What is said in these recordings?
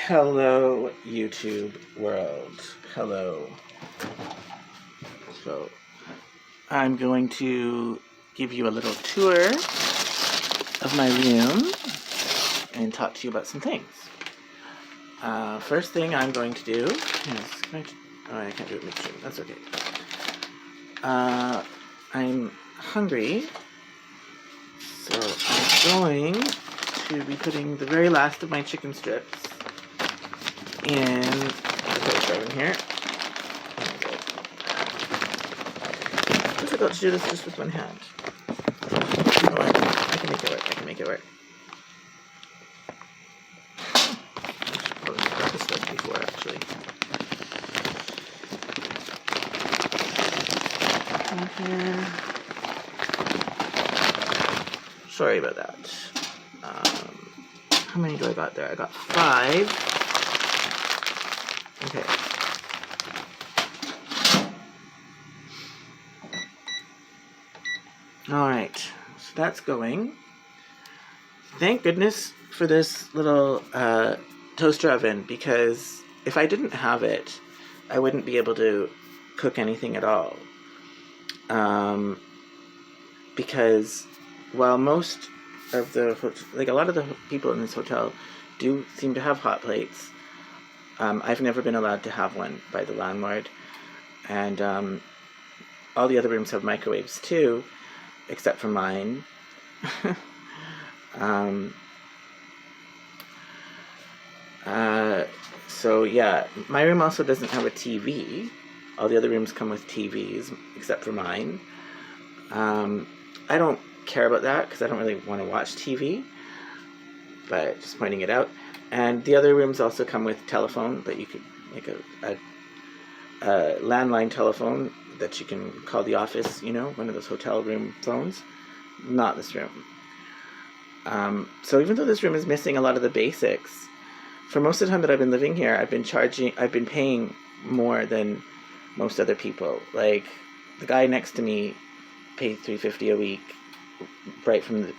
Hello, YouTube world. Hello. So, I'm going to give you a little tour of my room and talk to you about some things. First thing I'm going to do is... I can't do it midstream. That's okay. I'm hungry, so I'm going to be putting the very last of my chicken strips in the toaster oven here. It's difficult to do this just with one hand. Oh, I can make it work. I can make it work. Probably got this stuff before, actually. Here. Sorry about that. How many do I got there? I got 5. Okay. Alright, so that's going. Thank goodness for this little toaster oven, because if I didn't have it, I wouldn't be able to cook anything at all. Because while most of the, a lot of the people in this hotel do seem to have hot plates, I've never been allowed to have one by the landlord. And all the other rooms have microwaves too, except for mine. So yeah, my room also doesn't have a TV. All the other rooms come with TVs, except for mine. I don't care about that because I don't really want to watch TV, but just pointing it out. And the other rooms also come with telephone, but you could make a landline telephone that you can call the office, you know, one of those hotel room phones. Not this room. So even though this room is missing a lot of the basics, for most of the time that I've been living here, I've been paying more than most other people. Like, the guy next to me paid $350 a week right from the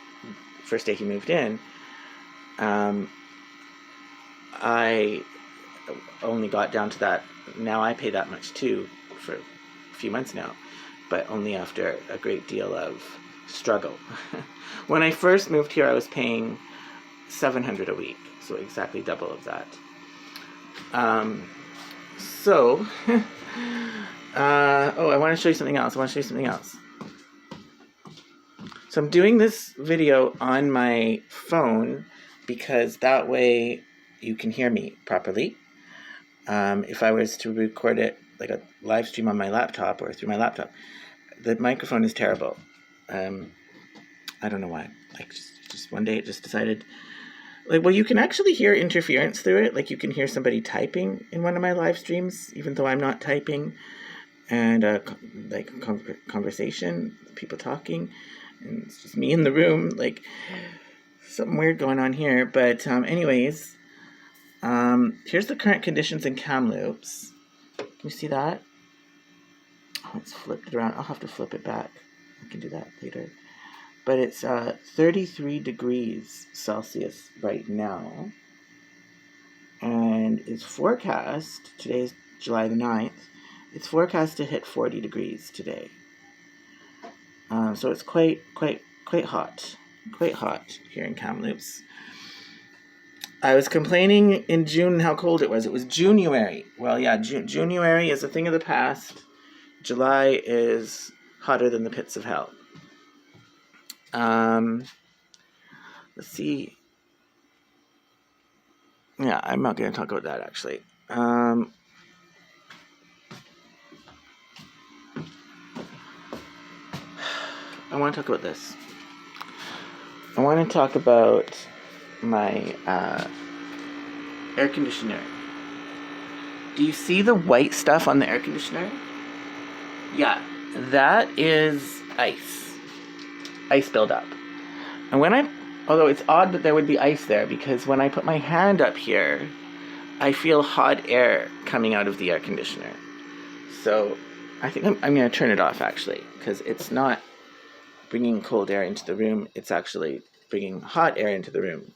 first day he moved in. I only got down to that. Now I pay that much too for a few months now, but only after a great deal of struggle. When I first moved here, I was paying $700 a week, so exactly double of that. I want to show you something else. So I'm doing this video on my phone because that way you can hear me properly. If I was to record it like a live stream on my laptop or through my laptop, the microphone is terrible. I don't know why. Like just one day it just decided, like, well, you can actually hear interference through it. Like, you can hear somebody typing in one of my live streams, even though I'm not typing, and conversation, people talking, and it's just me in the room. Like, something weird going on here. But anyways, here's the current conditions in Kamloops. Can you see that? Oh, it's flipped it around. I'll have to flip it back. I can do that later. But it's 33 degrees Celsius right now. And it's forecast, today's July the 9th, it's forecast to hit 40 degrees today. So it's quite hot. Quite hot here in Kamloops. I was complaining in June how cold it was. It was January. Well, yeah, January is a thing of the past. July is hotter than the pits of hell. Let's see. Yeah, I'm not going to talk about that, actually. I want to talk about this. I want to talk about my air conditioner. Do you see the white stuff on the air conditioner? Yeah, that is ice buildup. And although it's odd that there would be ice there, because when I put my hand up here, I feel hot air coming out of the air conditioner. So I think I'm going to turn it off, actually, because it's not bringing cold air into the room. It's actually bringing hot air into the room.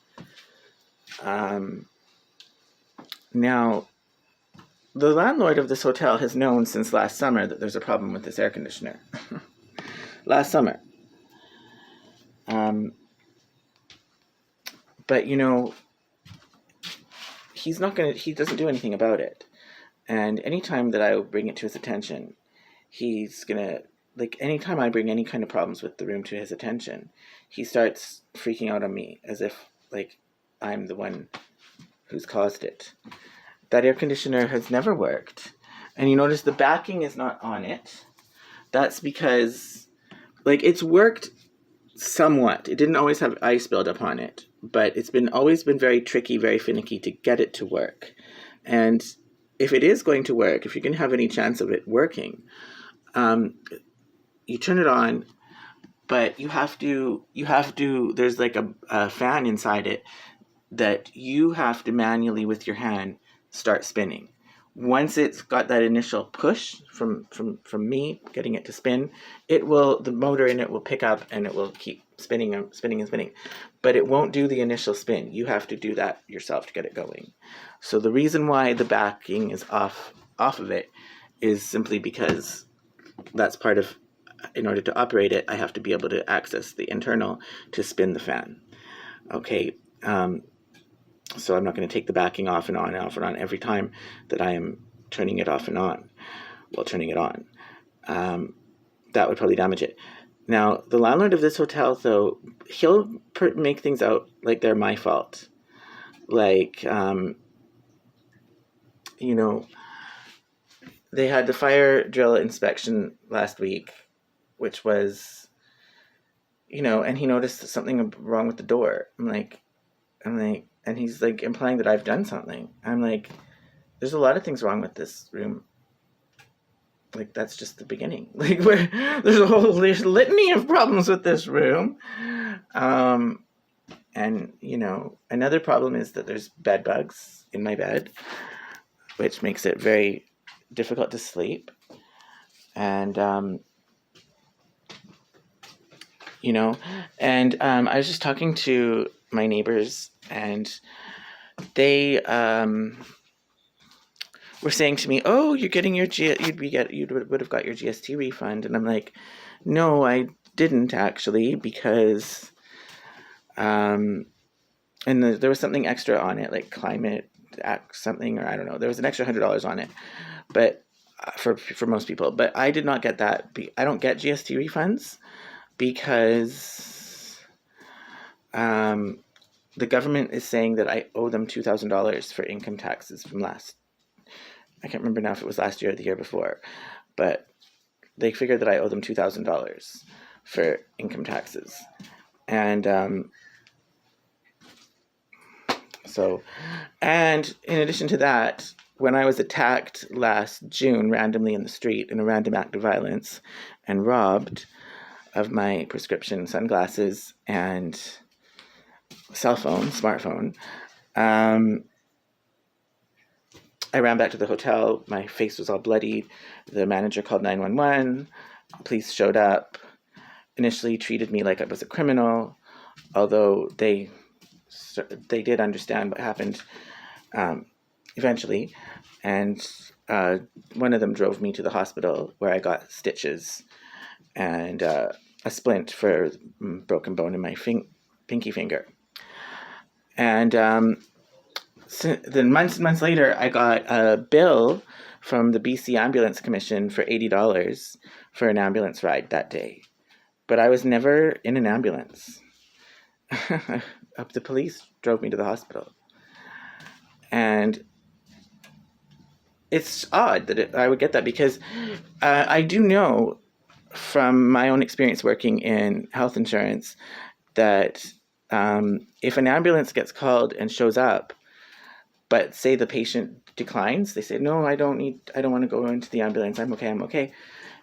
Now, the landlord of this hotel has known since last summer that there's a problem with this air conditioner. Last summer. But, he doesn't do anything about it. And anytime that I bring it to his attention, he's gonna, like, anytime I bring any kind of problems with the room to his attention, he starts freaking out on me as if, like, I'm the one who's caused it. That air conditioner has never worked. And you notice the backing is not on it. That's because, like, it's worked somewhat. It didn't always have ice buildup on it, but it's always been very tricky, very finicky to get it to work. And if it is going to work, if you're going to have any chance of it working, you turn it on, but you have to, there's like a fan inside it that you have to manually with your hand start spinning. Once it's got that initial push from me getting it to spin, the motor in it will pick up and it will keep spinning and spinning and spinning. But it won't do the initial spin. You have to do that yourself to get it going. So the reason why the backing is off of it is simply because that's part of, in order to operate it, I have to be able to access the internal to spin the fan. Okay. So I'm not going to take the backing off and on and off and on every time that I am turning it off and on while turning it on. That would probably damage it. Now, the landlord of this hotel, though, he'll make things out like they're my fault. Like, they had the fire drill inspection last week, which was, and he noticed something wrong with the door. I'm like, and he's like implying that I've done something. I'm like, there's a lot of things wrong with this room. Like, that's just the beginning. Like, there's a whole litany of problems with this room. And, another problem is that there's bed bugs in my bed, which makes it very difficult to sleep. And, I was just talking to my neighbors, and they were saying to me, "Oh, you're getting your you would have got your GST refund," and I'm like, "No, I didn't actually, because and there was something extra on it, like climate act something, or I don't know. There was an extra $100 on it, but for most people, but I did not get that. I don't get GST refunds because the government is saying that I owe them $2,000 for income taxes from I can't remember now if it was last year or the year before, but they figured that I owe them $2,000 for income taxes. And and in addition to that, when I was attacked last June randomly in the street in a random act of violence and robbed of my prescription sunglasses and smartphone, I ran back to the hotel. My face was all bloodied. The manager called 911. Police showed up. Initially treated me like I was a criminal, although they did understand what happened eventually. And one of them drove me to the hospital, where I got stitches and a splint for broken bone in my pinky finger. And then months and months later, I got a bill from the BC Ambulance Commission for $80 for an ambulance ride that day. But I was never in an ambulance. The police drove me to the hospital. And it's odd that I would get that, because I do know from my own experience working in health insurance that if an ambulance gets called and shows up, but say the patient declines, they say, "No, I don't want to go into the ambulance. I'm okay.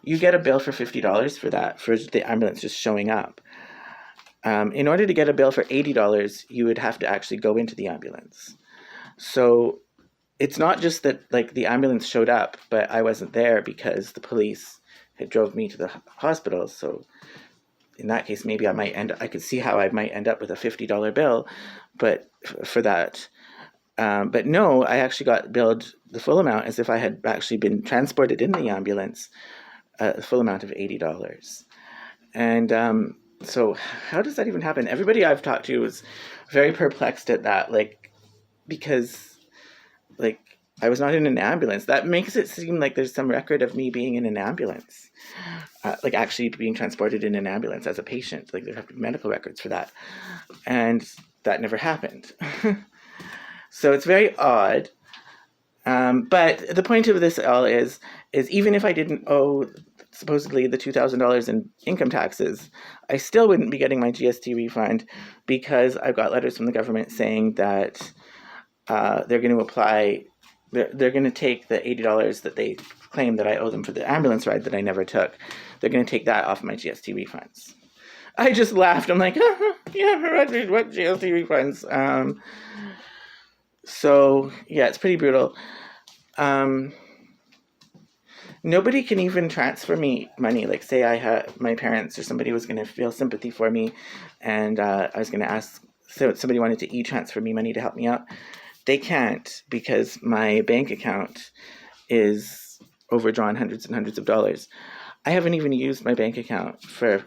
You get a bill for $50 for that, for the ambulance just showing up. In order to get a bill for $80, you would have to actually go into the ambulance. So it's not just that, like, the ambulance showed up, but I wasn't there because the police had drove me to the hospital. So in that case, maybe I could see how I might end up with a $50 bill, but for that. But no, I actually got billed the full amount as if I had actually been transported in the ambulance, the full amount of $80. And so how does that even happen? Everybody I've talked to was very perplexed at that, like, because, like, I was not in an ambulance. That makes it seem like there's some record of me being in an ambulance, like actually being transported in an ambulance as a patient. Like, there have to be medical records for that. And that never happened. So it's very odd. But the point of this all is even if I didn't owe supposedly the $2,000 in income taxes, I still wouldn't be getting my GST refund, because I've got letters from the government saying that they're going to apply, they're going to take the $80 that they claim that I owe them for the ambulance ride that I never took. They're going to take that off my GST refunds. I just laughed. I'm like, yeah, what GST refunds? So yeah, it's pretty brutal. Nobody can even transfer me money. Like, say I had my parents or somebody was going to feel sympathy for me, and I was going to ask, so somebody wanted to e-transfer me money to help me out. They can't, because my bank account is overdrawn hundreds and hundreds of dollars. I haven't even used my bank account for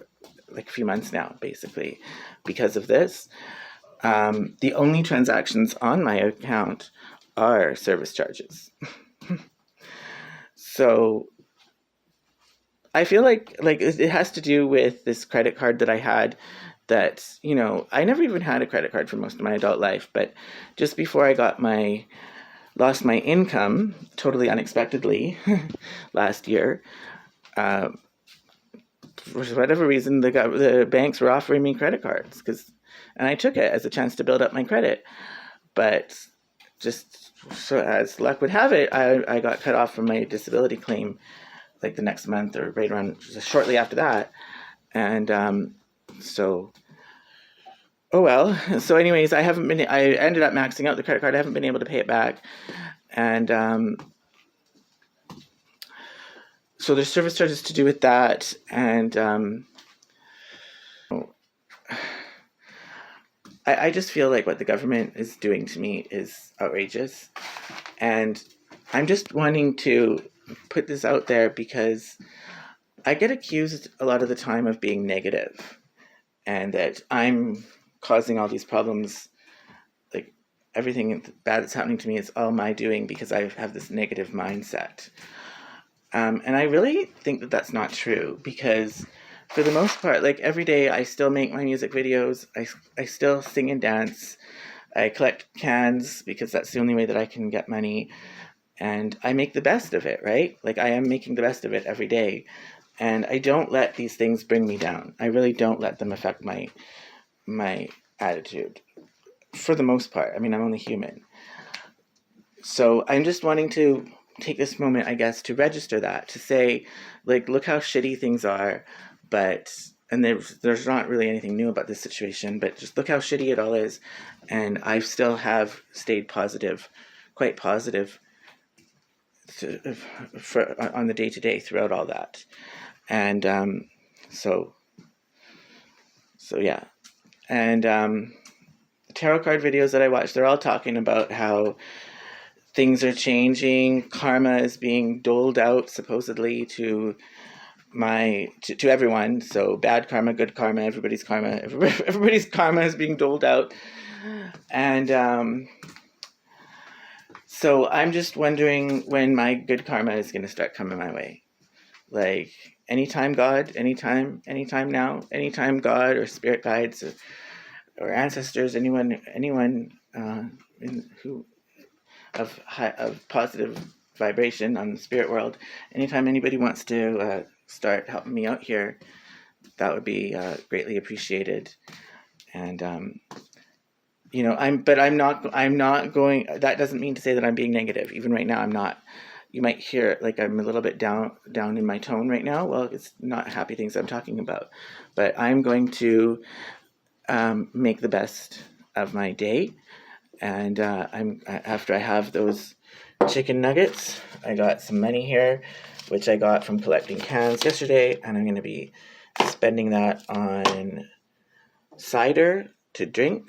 like a few months now, basically, because of this. The only transactions on my account are service charges. So I feel like it has to do with this credit card that I had that, I never even had a credit card for most of my adult life, but just before I lost my income totally unexpectedly last year, for whatever reason, the banks were offering me credit cards, and I took it as a chance to build up my credit. But just so as luck would have it, I got cut off from my disability claim like the next month, or right around shortly after that. And so, oh well. So anyways, I ended up maxing out the credit card. I haven't been able to pay it back. And so there's service charges to do with that. And I just feel like what the government is doing to me is outrageous. And I'm just wanting to put this out there, because I get accused a lot of the time of being negative, and that I'm causing all these problems. Like, everything bad that's happening to me is all my doing, because I have this negative mindset. And I really think that that's not true, because for the most part, like, every day I still make my music videos. I still sing and dance. I collect cans, because that's the only way that I can get money. And I make the best of it, right? Like, I am making the best of it every day. And I don't let these things bring me down. I really don't let them affect my attitude, for the most part. I mean, I'm only human. So I'm just wanting to take this moment, I guess, to register that, to say, like, look how shitty things are, and there's not really anything new about this situation, but just look how shitty it all is. And I still have stayed positive, quite positive, on the day-to-day throughout all that. And so yeah. And tarot card videos that I watch, they're all talking about how things are changing. Karma is being doled out, supposedly, to everyone. So bad karma, good karma, everybody's karma is being doled out. And so I'm just wondering when my good karma is going to start coming my way. Like, anytime God, anytime now, anytime God or spirit guides or ancestors, anyone who of positive vibration on the spirit world, anytime anybody wants to start helping me out here, that would be greatly appreciated. And I'm not going. That doesn't mean to say that I'm being negative. Even right now, I'm not. You might hear like I'm a little bit down in my tone right now. Well, it's not happy things I'm talking about, but I'm going to make the best of my day. And after I have those chicken nuggets, I got some money here, which I got from collecting cans yesterday, and I'm going to be spending that on cider to drink,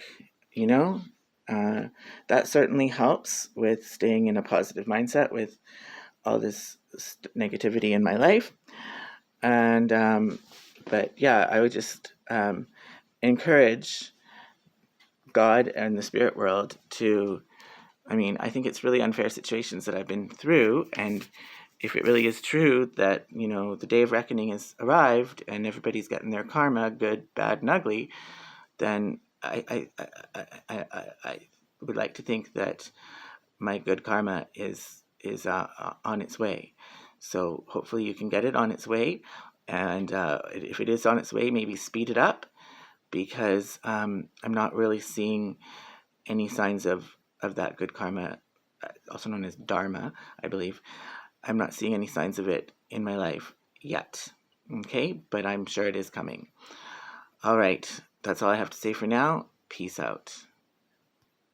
That certainly helps with staying in a positive mindset with all this negativity in my life. And but yeah, I would just encourage God and the spirit world to, I mean, I think it's really unfair situations that I've been through, and if it really is true that, you know, the day of reckoning has arrived and everybody's getting their karma, good, bad, and ugly, then I would like to think that my good karma is on its way. So hopefully you can get it on its way, and if it is on its way, maybe speed it up, because I'm not really seeing any signs of that good karma, also known as dharma, I believe. I'm not seeing any signs of it in my life yet. Okay, but I'm sure it is coming. All right, that's all I have to say for now. Peace out.